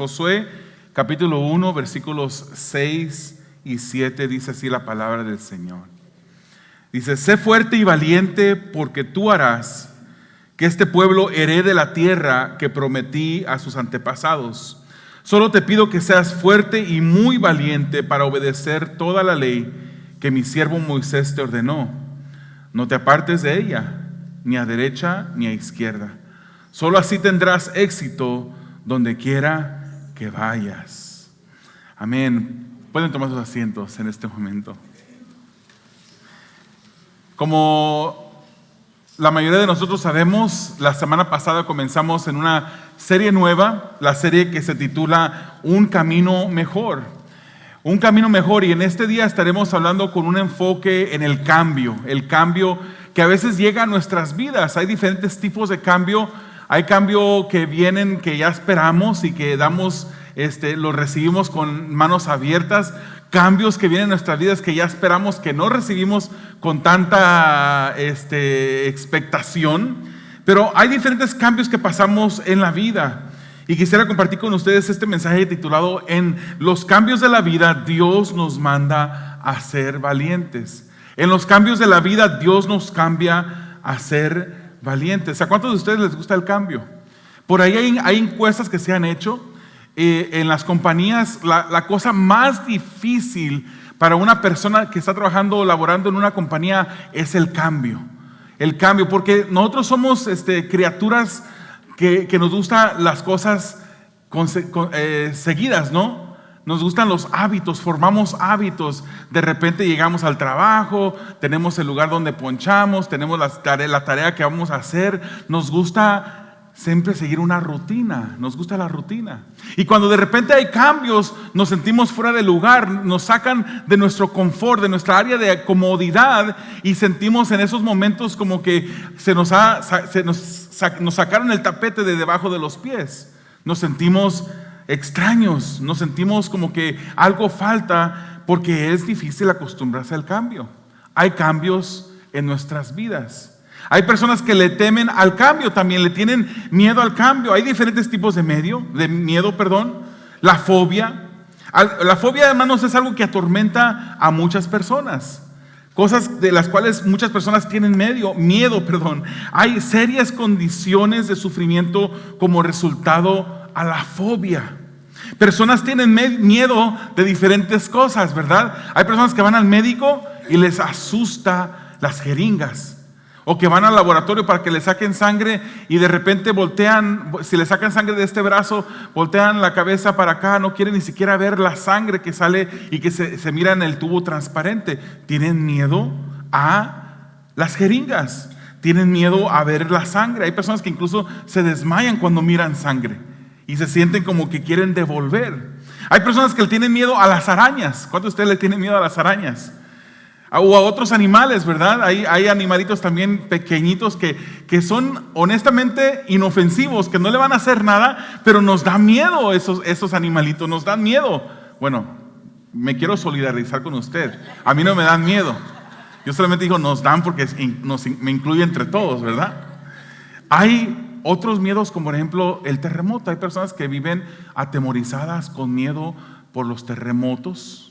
Josué capítulo 1 versículos 6 y 7 dice así la palabra del Señor. Dice: sé fuerte y valiente, porque tú harás que este pueblo herede la tierra que prometí a sus antepasados. Solo te pido que seas fuerte y muy valiente para obedecer toda la ley que mi siervo Moisés te ordenó. No te apartes de ella, ni a derecha ni a izquierda. Solo así tendrás éxito donde quiera que vayas. Amén. Pueden tomar sus asientos en este momento. Como la mayoría de nosotros sabemos, la semana pasada comenzamos en una serie nueva, la serie que se titula Un Camino Mejor. Un Camino Mejor, y en este día estaremos hablando con un enfoque en el cambio que a veces llega a nuestras vidas. Hay diferentes tipos de cambio. Hay cambio que vienen, que ya esperamos y que los recibimos con manos abiertas. Cambios que vienen en nuestras vidas que ya esperamos, que no recibimos con tanta expectación. Pero hay diferentes cambios que pasamos en la vida. Y quisiera compartir con ustedes este mensaje titulado: En los cambios de la vida, Dios nos manda a ser valientes. En los cambios de la vida, Dios nos cambia a ser valientes. ¿A cuántos de ustedes les gusta el cambio? Por ahí hay encuestas que se han hecho. En las compañías, la cosa más difícil para una persona que está trabajando o laborando en una compañía es el cambio. El cambio, porque nosotros somos criaturas que nos gustan las cosas seguidas, ¿no? Nos gustan los hábitos, formamos hábitos. De repente llegamos al trabajo, tenemos el lugar donde ponchamos, tenemos la tarea que vamos a hacer. Nos gusta siempre seguir una rutina, nos gusta la rutina. Y cuando de repente hay cambios, nos sentimos fuera de lugar, nos sacan de nuestro confort, de nuestra área de comodidad, y sentimos en esos momentos como que nos sacaron el tapete de debajo de los pies. Nos sentimos extraños, nos sentimos como que algo falta, porque es difícil acostumbrarse al cambio. Hay cambios en nuestras vidas. Hay personas que le temen al cambio, también le tienen miedo al cambio. Hay diferentes tipos de miedo. La fobia. La fobia, hermanos, es algo que atormenta a muchas personas. Cosas de las cuales muchas personas tienen miedo. Hay serias condiciones de sufrimiento como resultado a la fobia. Personas tienen miedo de diferentes cosas, ¿verdad? Hay personas que van al médico y les asusta las jeringas. O que van al laboratorio para que le saquen sangre y de repente voltean, si le sacan sangre de este brazo, voltean la cabeza para acá, no quieren ni siquiera ver la sangre que sale y que se mira en el tubo transparente. Tienen miedo a las jeringas, tienen miedo a ver la sangre. Hay personas que incluso se desmayan cuando miran sangre y se sienten como que quieren devolver. Hay personas que le tienen miedo a las arañas. ¿Cuántos de ustedes le tienen miedo a las arañas? O a otros animales, ¿verdad? Hay animalitos también pequeñitos que son honestamente inofensivos, que no le van a hacer nada, pero nos da miedo esos animalitos, nos dan miedo. Bueno, me quiero solidarizar con usted. A mí no me dan miedo. Yo solamente digo nos dan porque me incluye entre todos, ¿verdad? Hay otros miedos, como por ejemplo el terremoto. Hay personas que viven atemorizadas con miedo por los terremotos.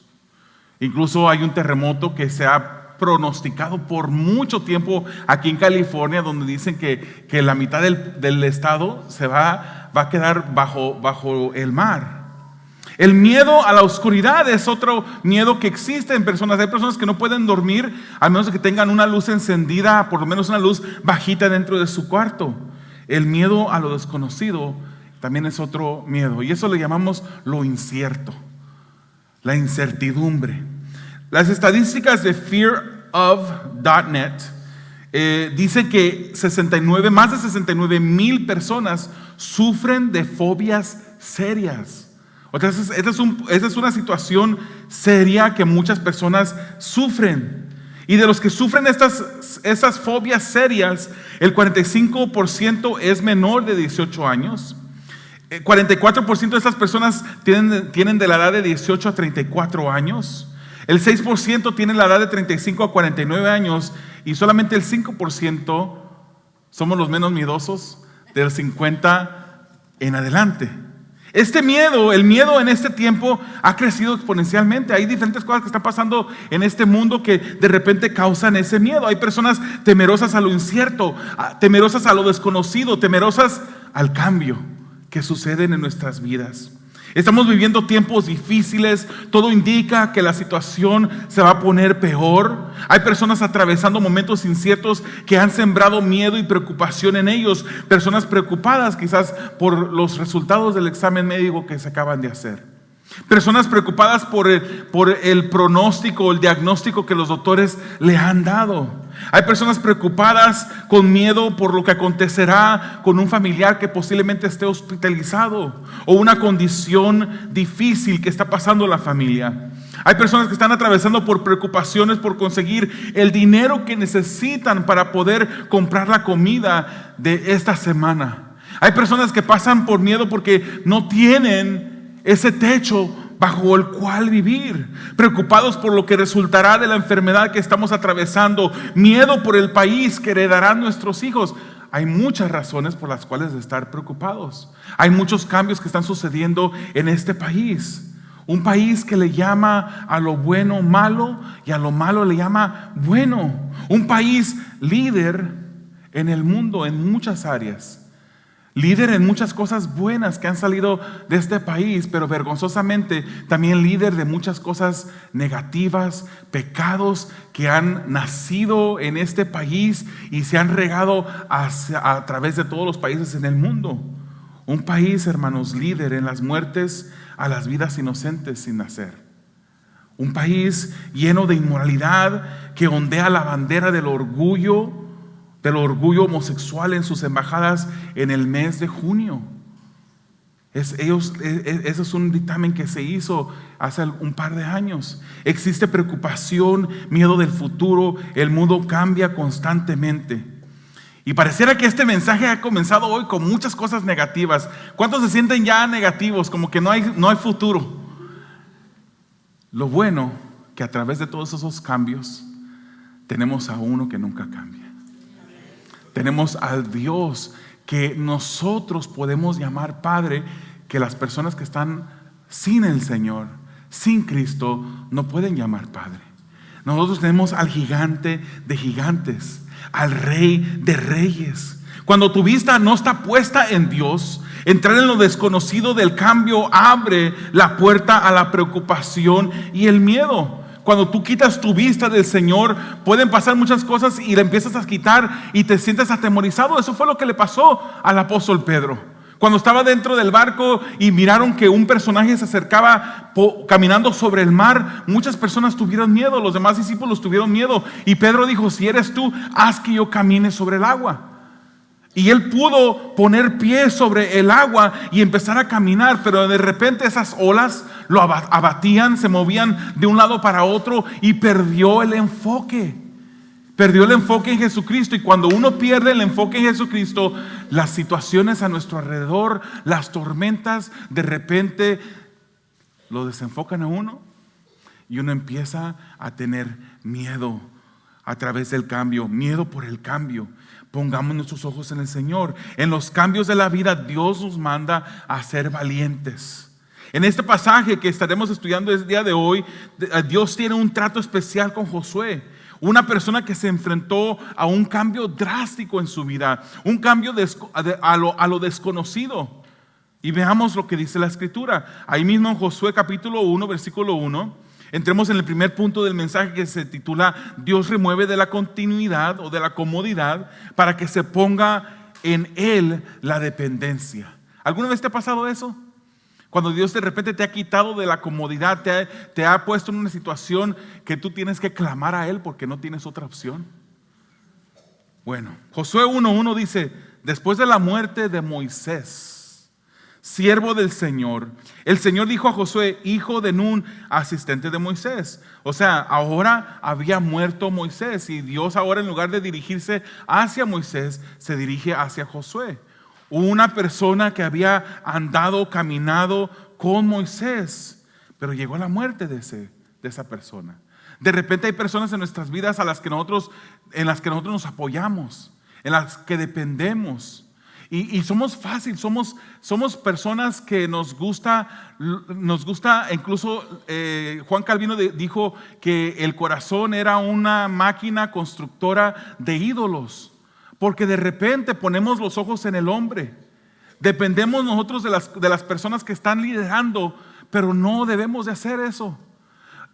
Incluso hay un terremoto que se ha pronosticado por mucho tiempo aquí en California, donde dicen que la mitad del estado se va a quedar bajo el mar. El miedo a la oscuridad es otro miedo que existe en personas. Hay personas que no pueden dormir a menos que tengan una luz encendida, por lo menos una luz bajita dentro de su cuarto. El miedo a lo desconocido también es otro miedo, y eso le llamamos lo incierto. La incertidumbre. Las estadísticas de fearof.net dicen que más de 69,000 personas sufren de fobias serias. Entonces, esta es una situación seria que muchas personas sufren. Y de los que sufren estas fobias serias, el 45% es menor de 18 años. 44% de estas personas tienen de la edad de 18 a 34 años. El 6% tienen la edad de 35 a 49 años. Y solamente el 5% somos los menos miedosos del 50 en adelante. Este miedo, el miedo en este tiempo ha crecido exponencialmente. Hay diferentes cosas que están pasando en este mundo que de repente causan ese miedo. Hay personas temerosas a lo incierto, temerosas a lo desconocido, temerosas al cambio que suceden en nuestras vidas. Estamos viviendo tiempos difíciles, todo indica que la situación se va a poner peor. Hay personas atravesando momentos inciertos que han sembrado miedo y preocupación en ellos. Personas preocupadas quizás por los resultados del examen médico que se acaban de hacer. Personas preocupadas por el pronóstico, el diagnóstico que los doctores le han dado. Hay personas preocupadas con miedo por lo que acontecerá con un familiar que posiblemente esté hospitalizado o una condición difícil que está pasando la familia. Hay personas que están atravesando por preocupaciones por conseguir el dinero que necesitan para poder comprar la comida de esta semana. Hay personas que pasan por miedo porque no tienen ese techo bajo el cual vivir, preocupados por lo que resultará de la enfermedad que estamos atravesando, miedo por el país que heredarán nuestros hijos. Hay muchas razones por las cuales estar preocupados. Hay muchos cambios que están sucediendo en este país. Un país que le llama a lo bueno malo y a lo malo le llama bueno. Un país líder en el mundo en muchas áreas. Líder en muchas cosas buenas que han salido de este país, pero vergonzosamente también líder de muchas cosas negativas, pecados que han nacido en este país y se han regado a través de todos los países en el mundo. Un país, hermanos, líder en las muertes a las vidas inocentes sin nacer. Un país lleno de inmoralidad que ondea la bandera del orgullo homosexual en sus embajadas en el mes de junio. Ese es un dictamen que se hizo hace un par de años. Existe preocupación, miedo del futuro, el mundo cambia constantemente. Y pareciera que este mensaje ha comenzado hoy con muchas cosas negativas. ¿Cuántos se sienten ya negativos? Como que no hay futuro. Lo bueno que a través de todos esos cambios tenemos a uno que nunca cambia. Tenemos al Dios que nosotros podemos llamar Padre, que las personas que están sin el Señor, sin Cristo, no pueden llamar Padre. Nosotros tenemos al gigante de gigantes, al Rey de reyes. Cuando tu vista no está puesta en Dios, entrar en lo desconocido del cambio abre la puerta a la preocupación y el miedo. Cuando tú quitas tu vista del Señor, pueden pasar muchas cosas y la empiezas a quitar y te sientes atemorizado. Eso fue lo que le pasó al apóstol Pedro. Cuando estaba dentro del barco y miraron que un personaje se acercaba caminando sobre el mar, muchas personas tuvieron miedo, los demás discípulos tuvieron miedo. Y Pedro dijo: si eres tú, haz que yo camine sobre el agua. Y él pudo poner pie sobre el agua y empezar a caminar, pero de repente esas olas lo abatían, se movían de un lado para otro y perdió el enfoque. Perdió el enfoque en Jesucristo. Y cuando uno pierde el enfoque en Jesucristo, las situaciones a nuestro alrededor, las tormentas, de repente lo desenfocan a uno y uno empieza a tener miedo a través del cambio, miedo por el cambio. Pongamos nuestros ojos en el Señor. En los cambios de la vida, Dios nos manda a ser valientes. En este pasaje que estaremos estudiando el día de hoy, Dios tiene un trato especial con Josué, una persona que se enfrentó a un cambio drástico en su vida, un cambio a lo desconocido. Y veamos lo que dice la Escritura. Ahí mismo en Josué capítulo 1, versículo 1. Entremos en el primer punto del mensaje, que se titula: Dios remueve de la continuidad o de la comodidad para que se ponga en Él la dependencia. ¿Alguna vez te ha pasado eso? Cuando Dios de repente te ha quitado de la comodidad, te ha puesto en una situación que tú tienes que clamar a Él porque no tienes otra opción. Bueno, Josué 1:1 dice: después de la muerte de Moisés, siervo del Señor, el Señor dijo a Josué, hijo de Nun, asistente de Moisés. O sea, ahora había muerto Moisés y Dios ahora, en lugar de dirigirse hacia Moisés, se dirige hacia Josué, una persona que había andado, caminado con Moisés, pero llegó la muerte de esa persona. De repente hay personas en nuestras vidas en las que nosotros nos apoyamos, en las que dependemos. Y somos somos personas que nos gusta, incluso Juan Calvino dijo que el corazón era una máquina constructora de ídolos, porque de repente ponemos los ojos en el hombre, dependemos nosotros de las personas que están liderando, pero no debemos de hacer eso.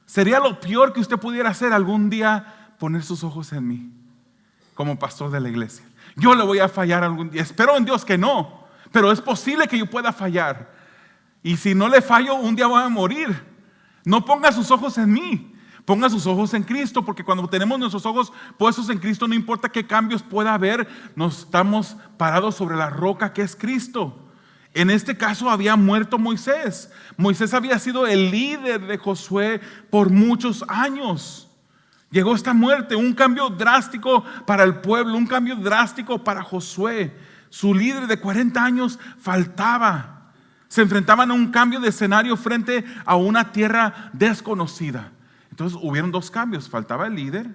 Sería lo peor que usted pudiera hacer algún día, poner sus ojos en mí, como pastor de la iglesia. Yo le voy a fallar algún día. Espero en Dios que no, pero es posible que yo pueda fallar. Y si no le fallo, un día voy a morir. No ponga sus ojos en mí, ponga sus ojos en Cristo, porque cuando tenemos nuestros ojos puestos en Cristo, no importa qué cambios pueda haber, nos estamos parados sobre la roca que es Cristo. En este caso había muerto Moisés. Moisés había sido el líder de Josué por muchos años. Llegó esta muerte, un cambio drástico para el pueblo, un cambio drástico para Josué. Su líder de 40 años faltaba. Se enfrentaban a un cambio de escenario frente a una tierra desconocida. Entonces hubieron dos cambios, faltaba el líder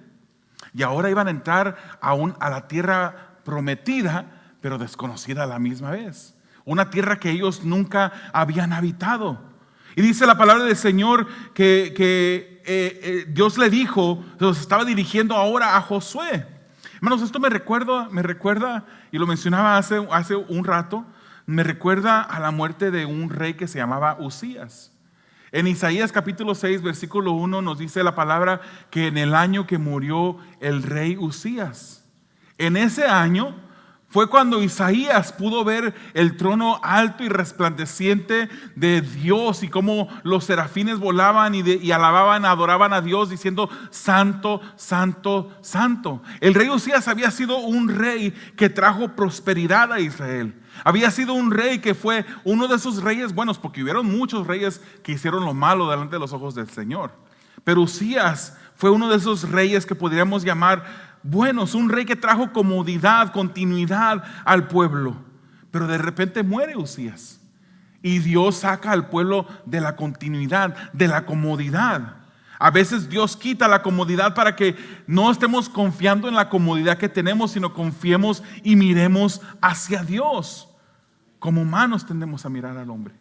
y ahora iban a entrar a la tierra prometida, pero desconocida a la misma vez. Una tierra que ellos nunca habían habitado. Y dice la palabra del Señor que Dios le dijo, los estaba dirigiendo ahora a Josué. Hermanos, esto me recuerda, y lo mencionaba hace un rato, me recuerda a la muerte de un rey que se llamaba Usías. En Isaías capítulo 6, versículo 1 nos dice la palabra que en el año que murió el rey Usías, en ese año fue cuando Isaías pudo ver el trono alto y resplandeciente de Dios y cómo los serafines volaban y alababan, adoraban a Dios diciendo santo, santo, santo. El rey Usías había sido un rey que trajo prosperidad a Israel. Había sido un rey que fue uno de esos reyes buenos, porque hubieron muchos reyes que hicieron lo malo delante de los ojos del Señor. Pero Usías fue uno de esos reyes que podríamos llamar buenos, un rey que trajo comodidad, continuidad al pueblo. Pero de repente muere Usías y Dios saca al pueblo de la continuidad, de la comodidad. A veces Dios quita la comodidad para que no estemos confiando en la comodidad que tenemos, sino confiemos y miremos hacia Dios. Como humanos tendemos a mirar al hombre.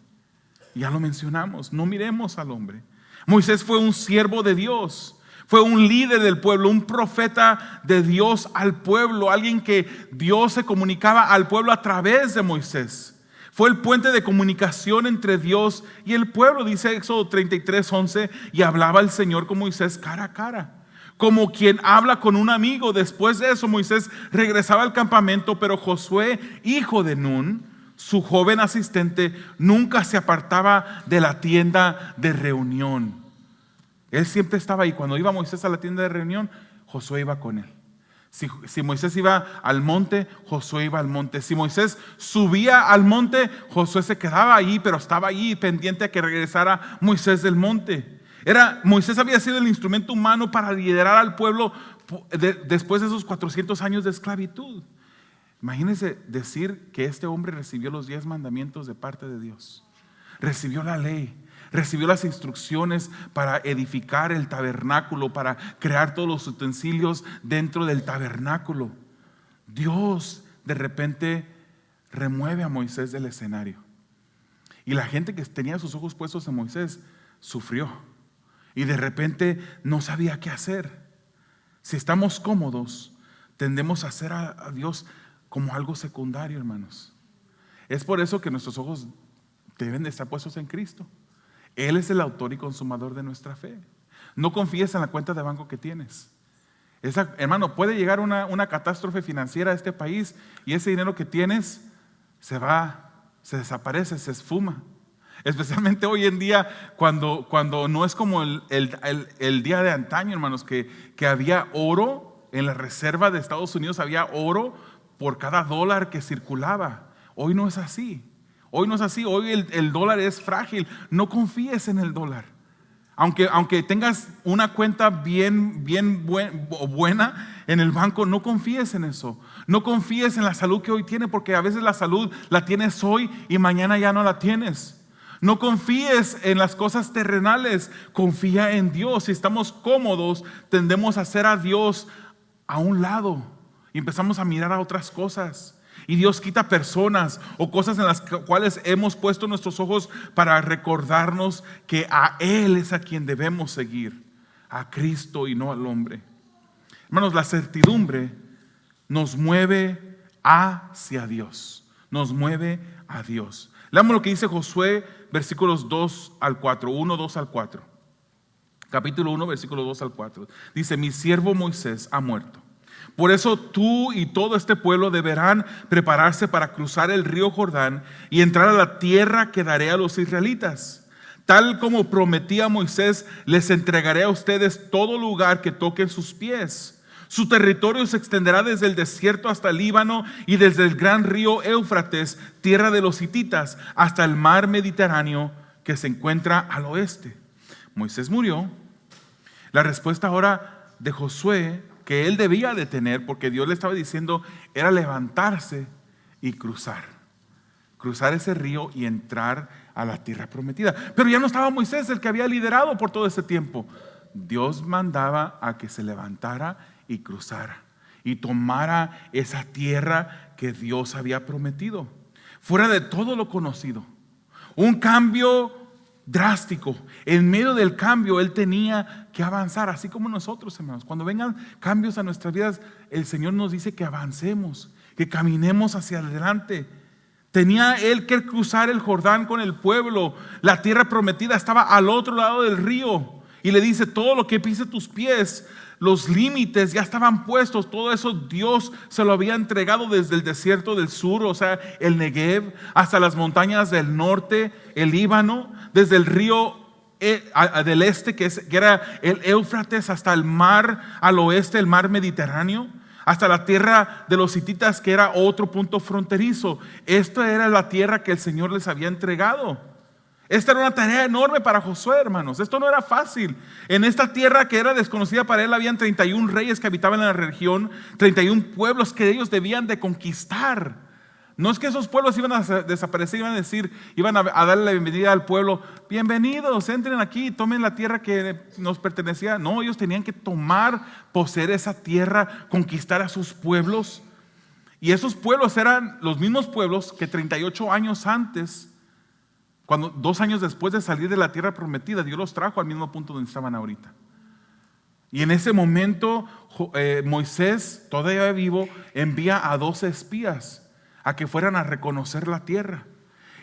Ya lo mencionamos, no miremos al hombre. Moisés fue un siervo de Dios. Fue un líder del pueblo, un profeta de Dios al pueblo, alguien que Dios se comunicaba al pueblo a través de Moisés. Fue el puente de comunicación entre Dios y el pueblo, dice Éxodo 33:11, y hablaba el Señor con Moisés cara a cara, como quien habla con un amigo. Después de eso Moisés regresaba al campamento, pero Josué, hijo de Nun, su joven asistente, nunca se apartaba de la tienda de reunión. Él siempre estaba ahí. Cuando iba Moisés a la tienda de reunión, Josué iba con él. Si Moisés iba al monte, Josué iba al monte. Si Moisés subía al monte, Josué se quedaba allí, pero estaba allí pendiente a que regresara Moisés del monte. Moisés había sido el instrumento humano para liderar al pueblo después de esos 400 años de esclavitud. Imagínense decir que este hombre recibió los 10 mandamientos de parte de Dios. Recibió la ley. Recibió las instrucciones para edificar el tabernáculo, para crear todos los utensilios dentro del tabernáculo. Dios de repente remueve a Moisés del escenario. Y la gente que tenía sus ojos puestos en Moisés sufrió. Y de repente no sabía qué hacer. Si estamos cómodos, tendemos a hacer a Dios como algo secundario, hermanos. Es por eso que nuestros ojos deben de estar puestos en Cristo. Él es el autor y consumador de nuestra fe. No confíes en la cuenta de banco que tienes. Hermano, puede llegar una catástrofe financiera a este país y ese dinero que tienes se desaparece, se esfuma. Especialmente hoy en día cuando no es como el día de antaño, hermanos, que había oro en la reserva de Estados Unidos, había oro por cada dólar que circulaba. Hoy no es así. Hoy no es así, hoy el dólar es frágil. No confíes en el dólar. Aunque tengas una cuenta bien buena en el banco, no confíes en eso. No confíes en la salud que hoy tienes, porque a veces la salud la tienes hoy y mañana ya no la tienes. No confíes en las cosas terrenales, confía en Dios. Si estamos cómodos, tendemos a hacer a Dios a un lado y empezamos a mirar a otras cosas. Y Dios quita personas o cosas en las cuales hemos puesto nuestros ojos para recordarnos que a Él es a quien debemos seguir, a Cristo y no al hombre. Hermanos, la certidumbre nos mueve hacia Dios, nos mueve a Dios. Leamos lo que dice Josué, versículos 2 al 4, 1, 2 al 4. Capítulo 1, versículos 2 al 4. Dice: mi siervo Moisés ha muerto. Por eso tú y todo este pueblo deberán prepararse para cruzar el río Jordán y entrar a la tierra que daré a los israelitas. Tal como prometí a Moisés, les entregaré a ustedes todo lugar que toquen sus pies. Su territorio se extenderá desde el desierto hasta el Líbano y desde el gran río Éufrates, tierra de los hititas, hasta el mar Mediterráneo que se encuentra al oeste. Moisés murió. La respuesta ahora de Josué, que él debía de tener, porque Dios le estaba diciendo, era levantarse y cruzar ese río y entrar a la tierra prometida. Pero ya no estaba Moisés el que había liderado por todo ese tiempo. Dios mandaba a que se levantara y cruzara y tomara esa tierra que Dios había prometido, fuera de todo lo conocido. Un cambio drástico. En medio del cambio él tenía que avanzar, así como nosotros, hermanos. Cuando vengan cambios a nuestras vidas, el Señor nos dice que avancemos, que caminemos hacia adelante. Tenía él que cruzar el Jordán con el pueblo. La tierra prometida estaba al otro lado del río. Y le dice: todo lo que pise tus pies, los límites ya estaban puestos. Todo eso Dios se lo había entregado desde el desierto del sur, o sea, el Negev, hasta las montañas del norte, el Líbano, desde el río del este, que era el Éufrates, hasta el mar al oeste, el mar Mediterráneo, hasta la tierra de los hititas, que era otro punto fronterizo. Esta era la tierra que el Señor les había entregado. Esta era una tarea enorme para Josué, hermanos. Esto no era fácil. En esta tierra que era desconocida para él, habían 31 reyes que habitaban en la región, 31 pueblos que ellos debían de conquistar. No es que esos pueblos iban a desaparecer, iban a darle la bienvenida al pueblo: bienvenidos, entren aquí, tomen la tierra que nos pertenecía. No, ellos tenían que poseer esa tierra, conquistar a sus pueblos. Y esos pueblos eran los mismos pueblos que 38 años antes, 2 años después de salir de la tierra prometida, Dios los trajo al mismo punto donde estaban ahorita. Y en ese momento Moisés, todavía vivo, envía a 12 espías a que fueran a reconocer la tierra.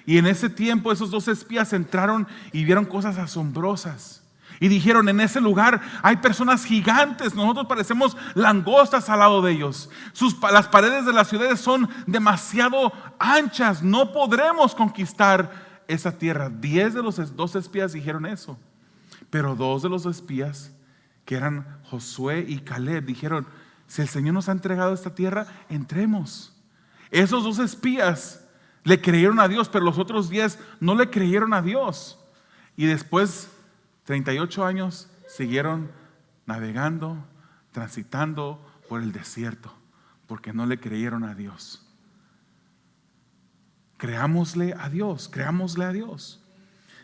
Y en ese tiempo esos 12 espías entraron y vieron cosas asombrosas. Y dijeron: en ese lugar hay personas gigantes, nosotros parecemos langostas al lado de ellos. Las paredes de las ciudades son demasiado anchas, no podremos conquistar esa tierra. 10 de los 12 espías dijeron eso. Pero 2 de los espías, que eran Josué y Caleb, dijeron: si el Señor nos ha entregado esta tierra, entremos. Esos 2 espías le creyeron a Dios, pero los otros 10 no le creyeron a Dios. Y después 38 años siguieron navegando, transitando por el desierto, porque no le creyeron a Dios. Creámosle a Dios, creámosle a Dios.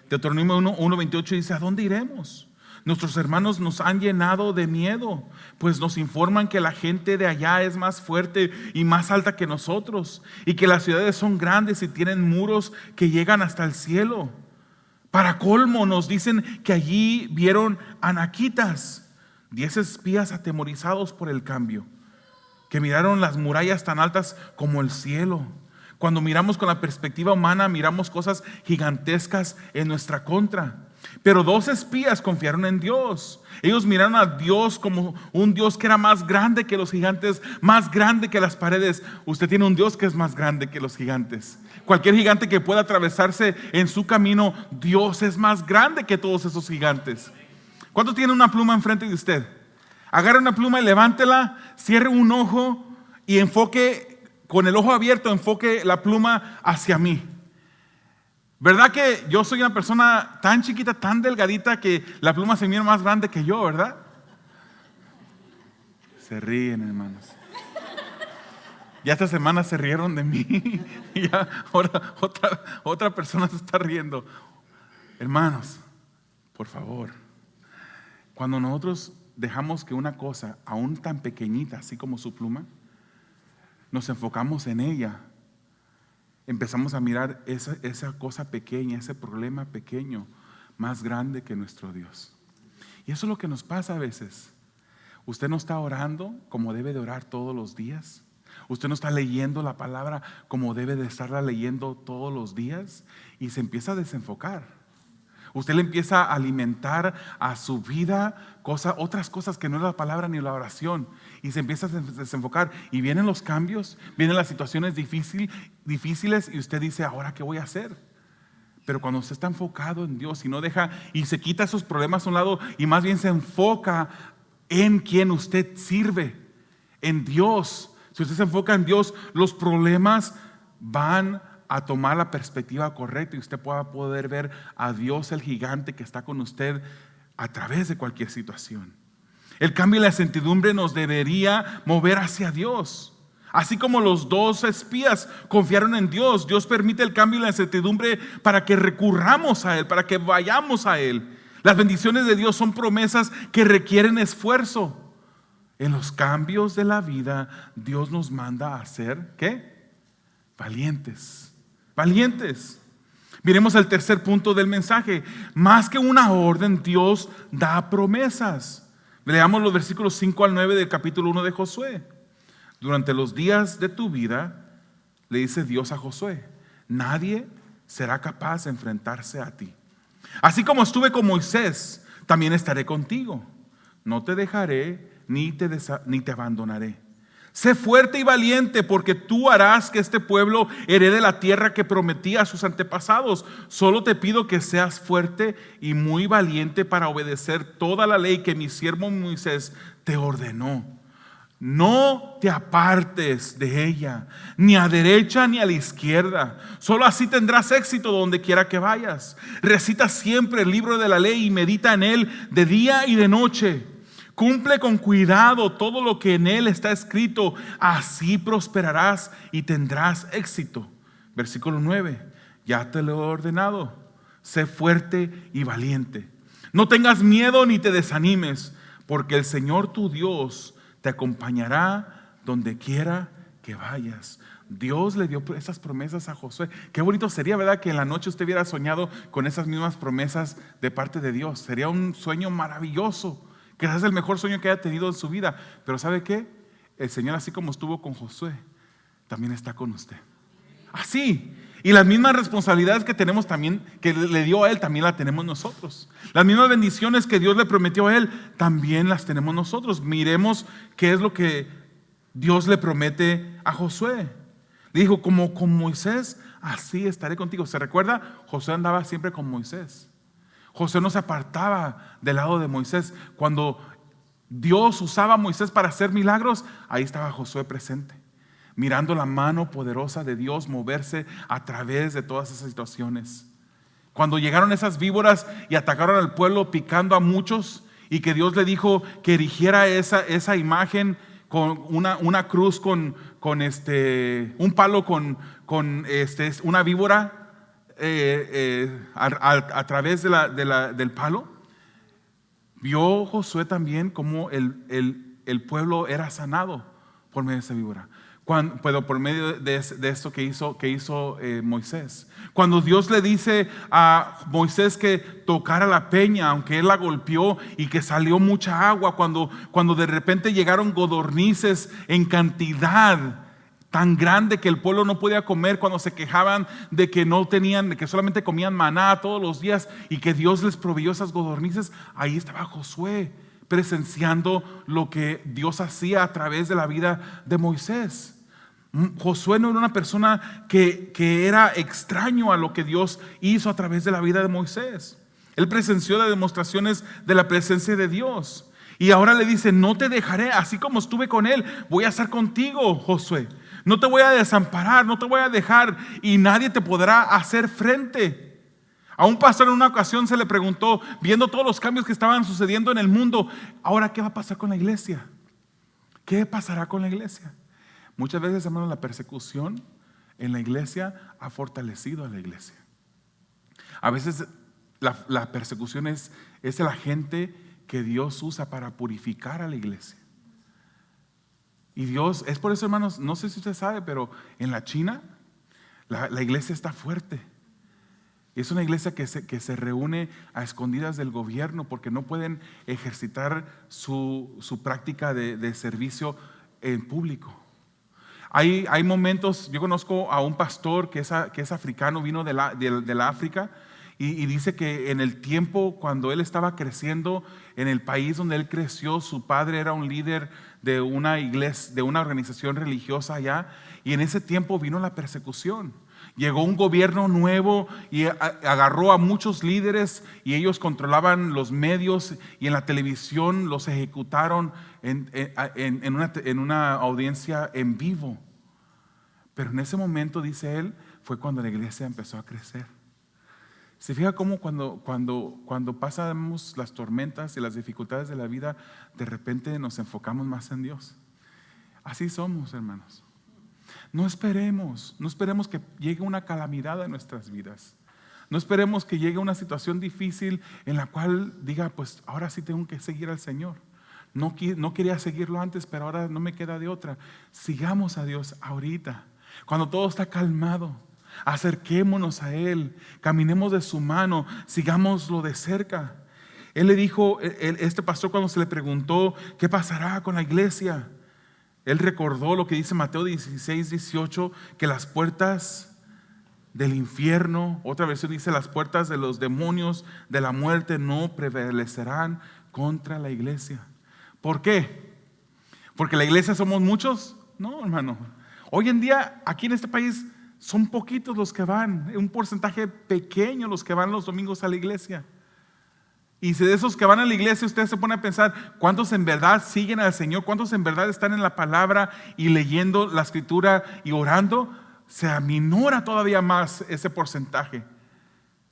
Deuteronomio 1:28 dice: ¿a dónde iremos? Nuestros hermanos nos han llenado de miedo, pues nos informan que la gente de allá es más fuerte y más alta que nosotros, y que las ciudades son grandes y tienen muros que llegan hasta el cielo. Para colmo, nos dicen que allí vieron anaquitas. 10 espías atemorizados por el cambio, que miraron las murallas tan altas como el cielo. Cuando miramos con la perspectiva humana, miramos cosas gigantescas en nuestra contra. Pero 2 espías confiaron en Dios. Ellos miraron a Dios como un Dios que era más grande que los gigantes, más grande que las paredes. Usted tiene un Dios que es más grande que los gigantes. Cualquier gigante que pueda atravesarse en su camino, Dios es más grande que todos esos gigantes. ¿Cuánto tiene una pluma enfrente de usted? Agarre una pluma y levántela, cierre un ojo y enfoque. Con el ojo abierto, enfoque la pluma hacia mí. ¿Verdad que yo soy una persona tan chiquita, tan delgadita, que la pluma se mira más grande que yo, verdad? Se ríen, hermanos. Ya esta semana se rieron de mí. Y ya ahora otra persona se está riendo. Hermanos, por favor, cuando nosotros dejamos que una cosa, aún tan pequeñita, así como su pluma, nos enfocamos en ella, empezamos a mirar esa cosa pequeña, ese problema pequeño, más grande que nuestro Dios. Y eso es lo que nos pasa a veces. Usted no está orando como debe de orar todos los días. Usted no está leyendo la palabra como debe de estarla leyendo todos los días, y se empieza a desenfocar. Usted le empieza a alimentar a su vida otras cosas que no es la palabra ni la oración, y se empieza a desenfocar, y vienen los cambios, vienen las situaciones difíciles, y usted dice, ¿ahora qué voy a hacer? Pero cuando usted está enfocado en Dios y no deja, y se quita esos problemas a un lado, y más bien se enfoca en quien usted sirve, en Dios. Si usted se enfoca en Dios, los problemas van a tomar la perspectiva correcta, y usted pueda poder ver a Dios, el gigante que está con usted a través de cualquier situación. El cambio y la incertidumbre nos debería mover hacia Dios. Así como los dos espías confiaron en Dios, Dios permite el cambio y la incertidumbre para que recurramos a Él, para que vayamos a Él. Las bendiciones de Dios son promesas que requieren esfuerzo. En los cambios de la vida, Dios nos manda a ser, ¿qué? Valientes. Valientes. Miremos el tercer punto del mensaje. Más que una orden, Dios da promesas. Leamos los versículos 5 al 9 del capítulo 1 de Josué. Durante los días de tu vida, le dice Dios a Josué, nadie será capaz de enfrentarse a ti. Así como estuve con Moisés, también estaré contigo. No te dejaré ni te abandonaré. Sé fuerte y valiente, porque tú harás que este pueblo herede la tierra que prometí a sus antepasados. Solo te pido que seas fuerte y muy valiente para obedecer toda la ley que mi siervo Moisés te ordenó. No te apartes de ella, ni a derecha ni a la izquierda. Solo así tendrás éxito donde quiera que vayas. Recita siempre el libro de la ley y medita en él de día y de noche. Cumple con cuidado todo lo que en él está escrito, así prosperarás y tendrás éxito. Versículo 9, ya te lo he ordenado, sé fuerte y valiente. No tengas miedo ni te desanimes, porque el Señor tu Dios te acompañará donde quiera que vayas. Dios le dio esas promesas a Josué. Qué bonito sería, ¿verdad?, que en la noche usted hubiera soñado con esas mismas promesas de parte de Dios. Sería un sueño maravilloso. Quizás es el mejor sueño que haya tenido en su vida. Pero ¿sabe qué? El Señor, así como estuvo con Josué, también está con usted. Así. Y las mismas responsabilidades que tenemos también, que le dio a él, también las tenemos nosotros. Las mismas bendiciones que Dios le prometió a él, también las tenemos nosotros. Miremos qué es lo que Dios le promete a Josué. Le dijo, como con Moisés, así estaré contigo. ¿Se recuerda? Josué andaba siempre con Moisés. Josué no se apartaba del lado de Moisés. Cuando Dios usaba a Moisés para hacer milagros, ahí estaba Josué presente, mirando la mano poderosa de Dios moverse a través de todas esas situaciones. Cuando llegaron esas víboras y atacaron al pueblo picando a muchos, y que Dios le dijo que erigiera esa imagen con una cruz con un palo con una víbora a través del palo, vio Josué también cómo el pueblo era sanado por medio de esa víbora. Por medio de esto que hizo Moisés. Cuando Dios le dice a Moisés que tocara la peña, aunque él la golpeó y que salió mucha agua, cuando de repente llegaron codornices en cantidad tan grande que el pueblo no podía comer, cuando se quejaban de que no tenían, de que solamente comían maná todos los días y que Dios les proveyó esas codornices, ahí estaba Josué presenciando lo que Dios hacía a través de la vida de Moisés. Josué no era una persona que era extraño a lo que Dios hizo a través de la vida de Moisés. Él presenció las demostraciones de la presencia de Dios. Y ahora le dice, no te dejaré, así como estuve con él, voy a estar contigo, Josué. No te voy a desamparar, no te voy a dejar, y nadie te podrá hacer frente. A un pastor en una ocasión se le preguntó, viendo todos los cambios que estaban sucediendo en el mundo, ahora ¿qué va a pasar con la iglesia? ¿Qué pasará con la iglesia? Muchas veces, hermanos, la persecución en la iglesia ha fortalecido a la iglesia. A veces la persecución es el agente que Dios usa para purificar a la iglesia. Y Dios, es por eso, hermanos, no sé si usted sabe, pero en la China, La iglesia está fuerte. Es una iglesia que se reúne a escondidas del gobierno porque no pueden ejercitar su práctica de servicio en público. Hay momentos, yo conozco a un pastor que es africano, vino de la África, y dice que en el tiempo cuando él estaba creciendo en el país donde él creció, su padre era un líder de una iglesia, de una organización religiosa allá, y en ese tiempo vino la persecución. Llegó un gobierno nuevo y agarró a muchos líderes y ellos controlaban los medios, y en la televisión los ejecutaron en una audiencia en vivo. Pero en ese momento, dice él, fue cuando la iglesia empezó a crecer. Se fija cómo cuando pasamos las tormentas y las dificultades de la vida, de repente nos enfocamos más en Dios. Así somos, hermanos. No esperemos que llegue una calamidad a nuestras vidas. No esperemos que llegue una situación difícil en la cual diga, pues ahora sí tengo que seguir al Señor. No quería seguirlo antes, pero ahora no me queda de otra. Sigamos a Dios ahorita, cuando todo está calmado. Acerquémonos a Él, caminemos de su mano, sigámoslo de cerca. Él le dijo, este pastor, cuando se le preguntó qué pasará con la iglesia, él recordó lo que dice Mateo 16, 18, que las puertas del infierno, otra versión dice, las puertas de los demonios de la muerte no prevalecerán contra la iglesia. ¿Por qué? ¿Porque la iglesia somos muchos? No, hermano. Hoy en día, aquí en este país, son poquitos los que van, un porcentaje pequeño los que van los domingos a la iglesia. Y si de esos que van a la iglesia usted se pone a pensar, ¿cuántos en verdad siguen al Señor? ¿Cuántos en verdad están en la palabra y leyendo la escritura y orando? Se aminora todavía más ese porcentaje,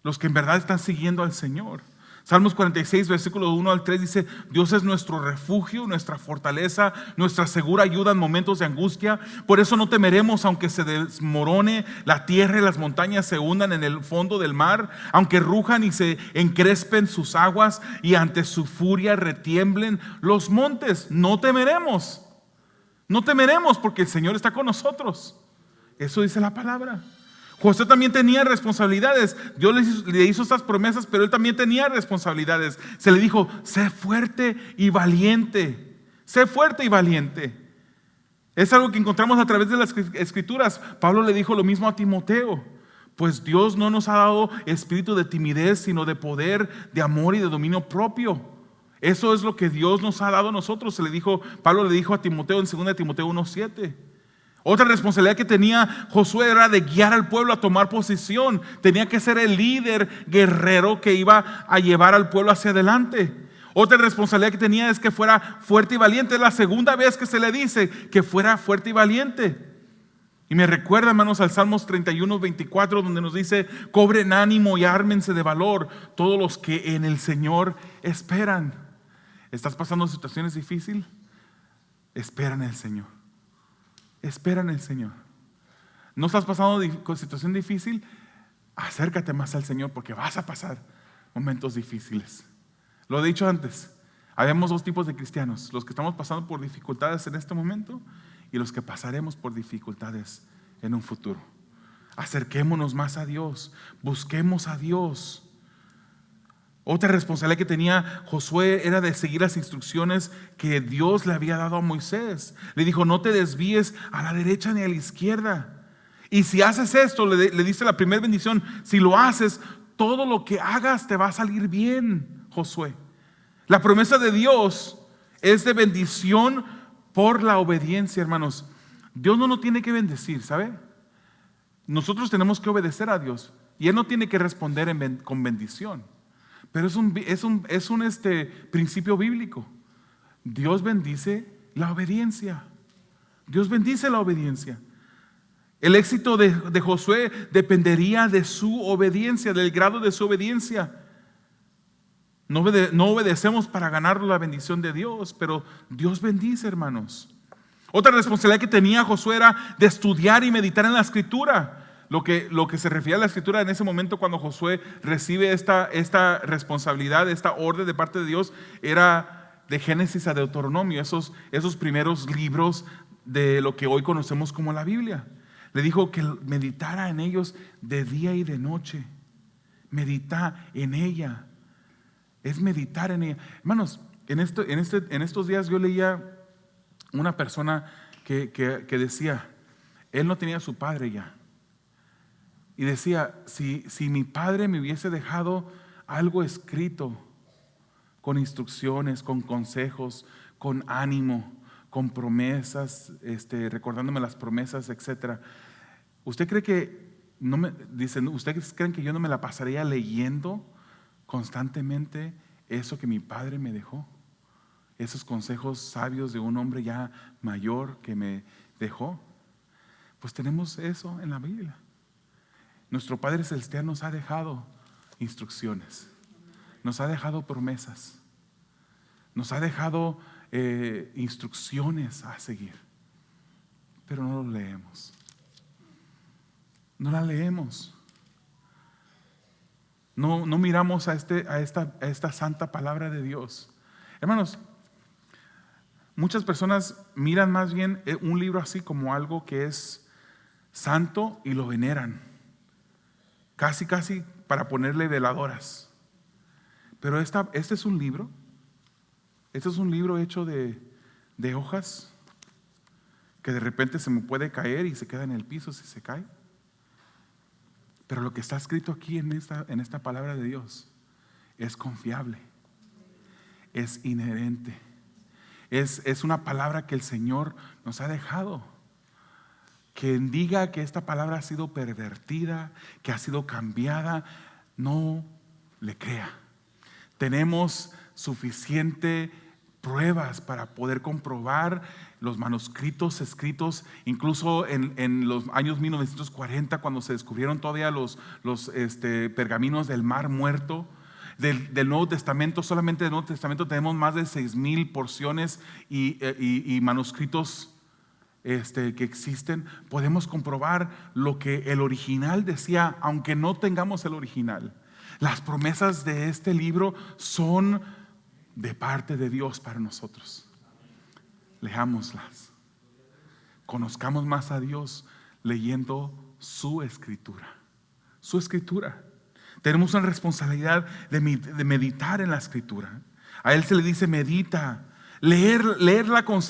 los que en verdad están siguiendo al Señor. Salmos 46, versículo 1 al 3 dice, Dios es nuestro refugio, nuestra fortaleza, nuestra segura ayuda en momentos de angustia. Por eso no temeremos aunque se desmorone la tierra y las montañas se hundan en el fondo del mar, aunque rujan y se encrespen sus aguas y ante su furia retiemblen los montes. No temeremos porque el Señor está con nosotros. Eso dice la palabra. José también tenía responsabilidades. Dios le hizo estas promesas, pero él también tenía responsabilidades. Se le dijo, sé fuerte y valiente. Sé fuerte y valiente. Es algo que encontramos a través de las escrituras. Pablo le dijo lo mismo a Timoteo. Pues Dios no nos ha dado espíritu de timidez, sino de poder, de amor y de dominio propio. Eso es lo que Dios nos ha dado a nosotros. Pablo le dijo a Timoteo en 2 Timoteo 1:7. Otra responsabilidad que tenía Josué era de guiar al pueblo a tomar posición. Tenía que ser el líder guerrero que iba a llevar al pueblo hacia adelante. Otra responsabilidad que tenía es que fuera fuerte y valiente. Es la segunda vez que se le dice que fuera fuerte y valiente. Y me recuerda, hermanos, al Salmos 31, 24, donde nos dice, cobren ánimo y ármense de valor todos los que en el Señor esperan. ¿Estás pasando situaciones difíciles? Espera en el Señor. Espera en el Señor. ¿No estás pasando con situación difícil? Acércate más al Señor porque vas a pasar momentos difíciles. Lo he dicho antes, habemos dos tipos de cristianos: los que estamos pasando por dificultades en este momento y los que pasaremos por dificultades en un futuro. Acerquémonos más a Dios, busquemos a Dios. Otra responsabilidad que tenía Josué era de seguir las instrucciones que Dios le había dado a Moisés. Le dijo, no te desvíes a la derecha ni a la izquierda. Y si haces esto, le dice la primera bendición, si lo haces, todo lo que hagas te va a salir bien, Josué. La promesa de Dios es de bendición por la obediencia, hermanos. Dios no nos tiene que bendecir, ¿sabe? Nosotros tenemos que obedecer a Dios y Él no tiene que responder con bendición. Pero es un principio bíblico. Dios bendice la obediencia. Dios bendice la obediencia. El éxito de Josué dependería de su obediencia, del grado de su obediencia. No obedecemos para ganar la bendición de Dios, pero Dios bendice, hermanos. Otra responsabilidad que tenía Josué era de estudiar y meditar en la Escritura. Lo que se refiere a la escritura en ese momento cuando Josué recibe esta responsabilidad, esta orden de parte de Dios, era de Génesis a Deuteronomio, esos primeros libros de lo que hoy conocemos como la Biblia. Le dijo que meditara en ellos de día y de noche. Medita en ella. Es meditar en ella. Hermanos, en estos días yo leía una persona que decía, él no tenía a su padre ya. Y decía, si mi padre me hubiese dejado algo escrito, con instrucciones, con consejos, con ánimo, con promesas, recordándome las promesas, etcétera. ¿Usted cree que ustedes creen que yo no me la pasaría leyendo constantemente eso que mi padre me dejó? Esos consejos sabios de un hombre ya mayor que me dejó. Pues tenemos eso en la Biblia. Nuestro Padre Celestial nos ha dejado instrucciones, nos ha dejado promesas, nos ha dejado instrucciones a seguir, pero no lo leemos. No la leemos. No miramos a esta santa palabra de Dios. Hermanos, muchas personas miran más bien un libro así como algo que es santo y lo veneran, casi para ponerle veladoras. Pero este es un libro. Este es un libro hecho de hojas que de repente se me puede caer y se queda en el piso si se cae. Pero lo que está escrito aquí en esta palabra de Dios es confiable, es inherente, es una palabra que el Señor nos ha dejado. Quien diga que esta palabra ha sido pervertida, que ha sido cambiada, no le crea. Tenemos suficiente pruebas para poder comprobar los manuscritos escritos, incluso en los años 1940, cuando se descubrieron todavía los pergaminos del Mar Muerto. Del Nuevo Testamento, solamente del Nuevo Testamento tenemos más de 6,000 porciones y manuscritos que existen. Podemos comprobar lo que el original decía, aunque no tengamos el original. Las promesas de este libro son de parte de Dios para nosotros. Leámoslas. Conozcamos más a Dios leyendo su escritura. Su escritura. Tenemos una responsabilidad de meditar en la escritura. A Él se le dice medita. Leerla con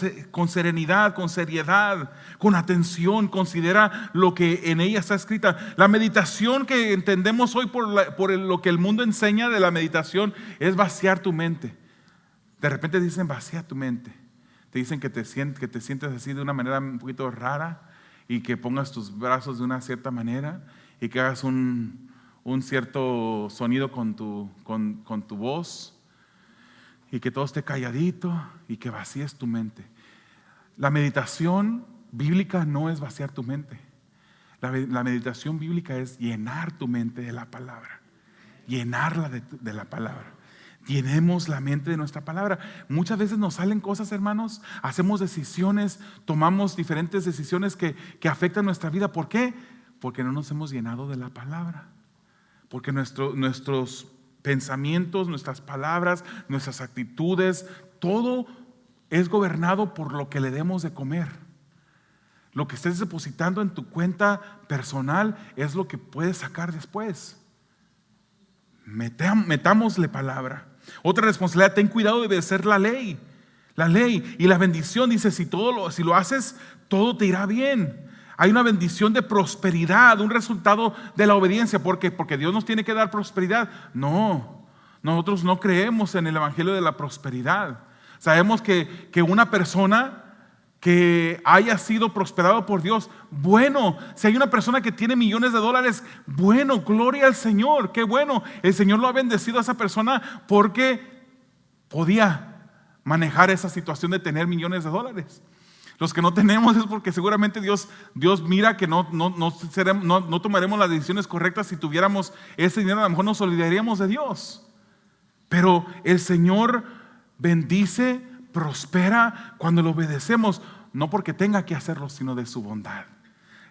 serenidad, con seriedad, con atención. Considera lo que en ella está escrita. La meditación que entendemos hoy por lo que el mundo enseña de la meditación es vaciar tu mente. De repente dicen vacía tu mente. Te dicen que te sientes así de una manera un poquito rara y que pongas tus brazos de una cierta manera y que hagas un cierto sonido con tu voz y que todo esté calladito y que vacíes tu mente. La meditación bíblica no es vaciar tu mente. La meditación bíblica es llenar tu mente de la palabra, llenarla de la palabra. Llenemos la mente de nuestra palabra. Muchas veces nos salen cosas, hermanos, hacemos decisiones, tomamos diferentes decisiones que afectan nuestra vida. ¿Por qué? Porque no nos hemos llenado de la palabra. Porque nuestros pensamientos, nuestras palabras, nuestras actitudes, todo es gobernado por lo que le demos de comer. Lo que estés depositando en tu cuenta personal es lo que puedes sacar después. Metámosle palabra. Otra responsabilidad, ten cuidado de obedecer la ley. La ley y la bendición, dice, si lo haces, todo te irá bien. Hay una bendición de prosperidad, un resultado de la obediencia. ¿Por qué? Porque Dios nos tiene que dar prosperidad. No, nosotros no creemos en el evangelio de la prosperidad. Sabemos que una persona que haya sido prosperado por Dios, bueno, si hay una persona que tiene millones de dólares, bueno, gloria al Señor, qué bueno. El Señor lo ha bendecido a esa persona porque podía manejar esa situación de tener millones de dólares. Los que no tenemos es porque seguramente Dios mira que no tomaremos las decisiones correctas. Si tuviéramos ese dinero, a lo mejor nos olvidaríamos de Dios. Pero el Señor bendice, prospera cuando lo obedecemos, no porque tenga que hacerlo, sino de su bondad.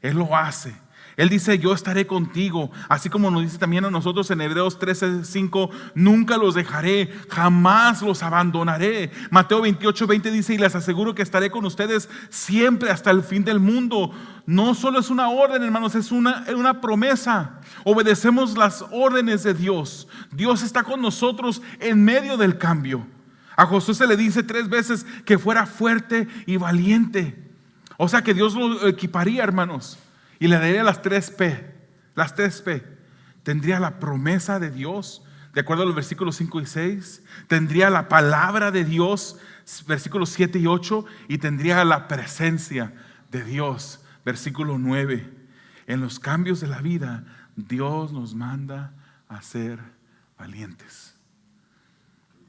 Él lo hace. Él dice, yo estaré contigo, así como nos dice también a nosotros en Hebreos 13:5, nunca los dejaré, jamás los abandonaré. Mateo 28:20 dice, y les aseguro que estaré con ustedes siempre hasta el fin del mundo. No solo es una orden, hermanos, es una promesa. Obedecemos las órdenes de Dios. Dios está con nosotros en medio del cambio. A Josué se le dice 3 veces que fuera fuerte y valiente. O sea que Dios lo equiparía, hermanos, y le daría las 3P. Las 3P. Tendría la promesa de Dios, de acuerdo a los versículos 5 y 6. Tendría la palabra de Dios, versículos 7 y 8. Y tendría la presencia de Dios, versículo 9. En los cambios de la vida, Dios nos manda a ser valientes.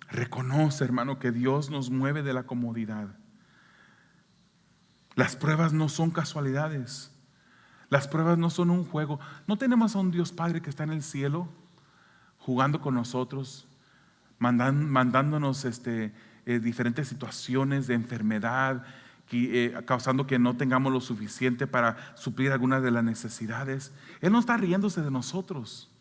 Reconoce, hermano, que Dios nos mueve de la comodidad. Las pruebas no son casualidades. Las pruebas no son un juego. No tenemos a un Dios Padre que está en el cielo jugando con nosotros, mandándonos diferentes situaciones de enfermedad, causando que no tengamos lo suficiente para suplir algunas de las necesidades. Él no está riéndose de nosotros.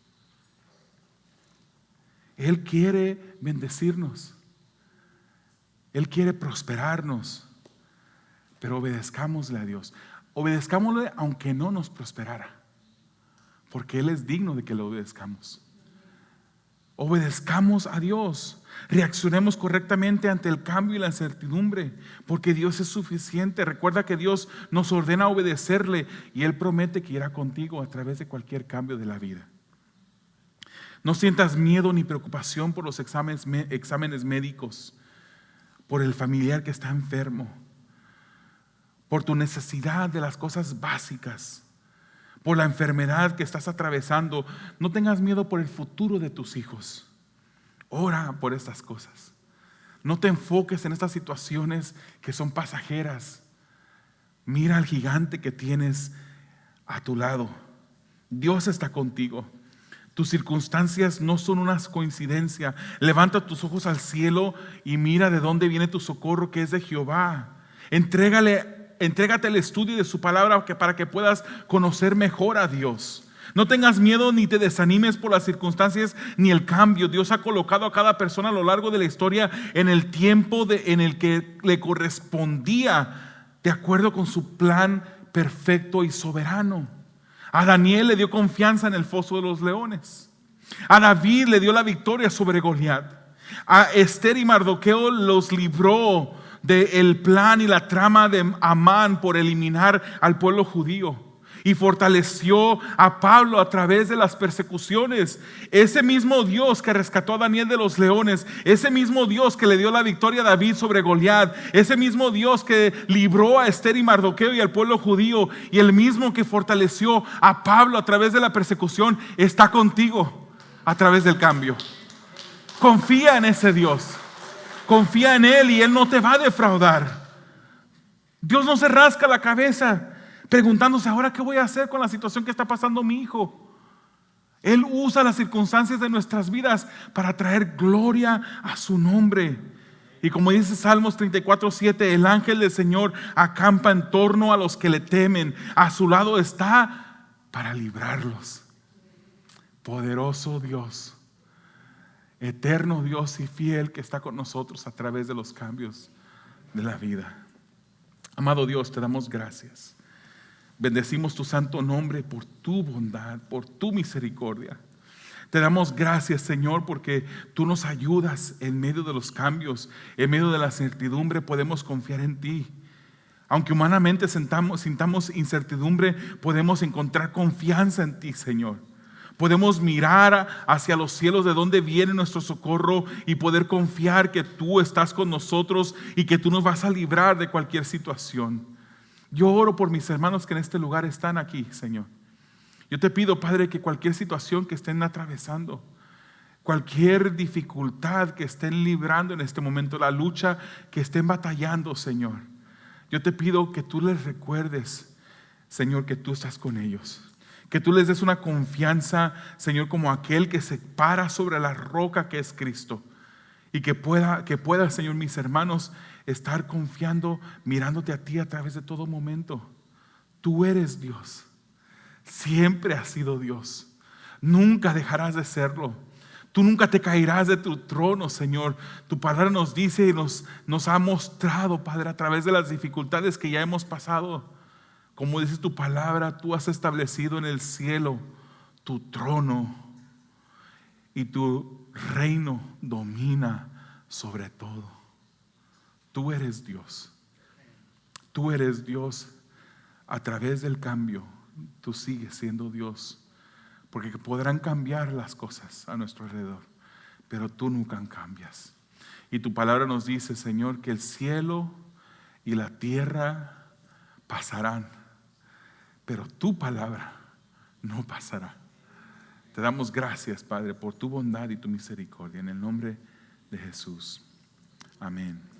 Él quiere bendecirnos. Él quiere prosperarnos. Pero obedezcámosle a Dios. Obedezcámosle aunque no nos prosperara, porque Él es digno de que le obedezcamos. Obedezcamos a Dios. Reaccionemos correctamente ante el cambio y la incertidumbre, porque Dios es suficiente. Recuerda que Dios nos ordena obedecerle y Él promete que irá contigo a través de cualquier cambio de la vida. No sientas miedo ni preocupación por los exámenes médicos, por el familiar que está enfermo, por tu necesidad de las cosas básicas, por la enfermedad que estás atravesando. No tengas miedo por el futuro de tus hijos. Ora por estas cosas. No te enfoques en estas situaciones que son pasajeras. Mira al gigante que tienes a tu lado. Dios está contigo. Tus circunstancias no son una coincidencia. Levanta tus ojos al cielo y mira de dónde viene tu socorro, que es de Jehová. Entrégate al estudio de su palabra para que puedas conocer mejor a Dios. No tengas miedo ni te desanimes por las circunstancias ni el cambio. Dios ha colocado a cada persona a lo largo de la historia en el tiempo en el que le correspondía, de acuerdo con su plan perfecto y soberano. A Daniel le dio confianza en el foso de los leones. A David le dio la victoria sobre Goliat. A Esther y Mardoqueo los libró del plan y la trama de Amán por eliminar al pueblo judío, y fortaleció a Pablo a través de las persecuciones. Ese mismo Dios que rescató a Daniel de los leones, ese mismo Dios que le dio la victoria a David sobre Goliat, ese mismo Dios que libró a Esther y Mardoqueo y al pueblo judío, y el mismo que fortaleció a Pablo a través de la persecución, está contigo a través del cambio. Confía en ese Dios. Confía en Él y Él no te va a defraudar. Dios no se rasca la cabeza preguntándose, ahora qué voy a hacer con la situación que está pasando mi hijo. Él usa las circunstancias de nuestras vidas para traer gloria a su nombre. Y como dice Salmos 34:7, el ángel del Señor acampa en torno a los que le temen. A su lado está para librarlos. Poderoso Dios, eterno Dios y fiel, que está con nosotros a través de los cambios de la vida. Amado Dios, te damos gracias. Bendecimos tu santo nombre por tu bondad, por tu misericordia. Te damos gracias, Señor, porque tú nos ayudas en medio de los cambios, en medio de la incertidumbre. Podemos confiar en ti. Aunque humanamente sintamos incertidumbre, podemos encontrar confianza en ti, Señor. Podemos mirar hacia los cielos de donde viene nuestro socorro y poder confiar que tú estás con nosotros y que tú nos vas a librar de cualquier situación. Yo oro por mis hermanos que en este lugar están aquí, Señor. Yo te pido, Padre, que cualquier situación que estén atravesando, cualquier dificultad que estén librando en este momento, la lucha que estén batallando, Señor, yo te pido que tú les recuerdes, Señor, que tú estás con ellos. Que tú les des una confianza, Señor, como aquel que se para sobre la roca que es Cristo. Y que pueda, Señor, mis hermanos, estar confiando, mirándote a ti a través de todo momento. Tú eres Dios. Siempre has sido Dios. Nunca dejarás de serlo. Tú nunca te caerás de tu trono, Señor. Tu palabra nos dice y nos ha mostrado, Padre, a través de las dificultades que ya hemos pasado. Como dice tu palabra, tú has establecido en el cielo tu trono y tu reino domina sobre todo. Tú eres Dios. Tú eres Dios. A través del cambio, tú sigues siendo Dios. Porque podrán cambiar las cosas a nuestro alrededor, pero tú nunca cambias. Y tu palabra nos dice, Señor, que el cielo y la tierra pasarán, pero tu palabra no pasará. Te damos gracias, Padre, por tu bondad y tu misericordia. En el nombre de Jesús. Amén.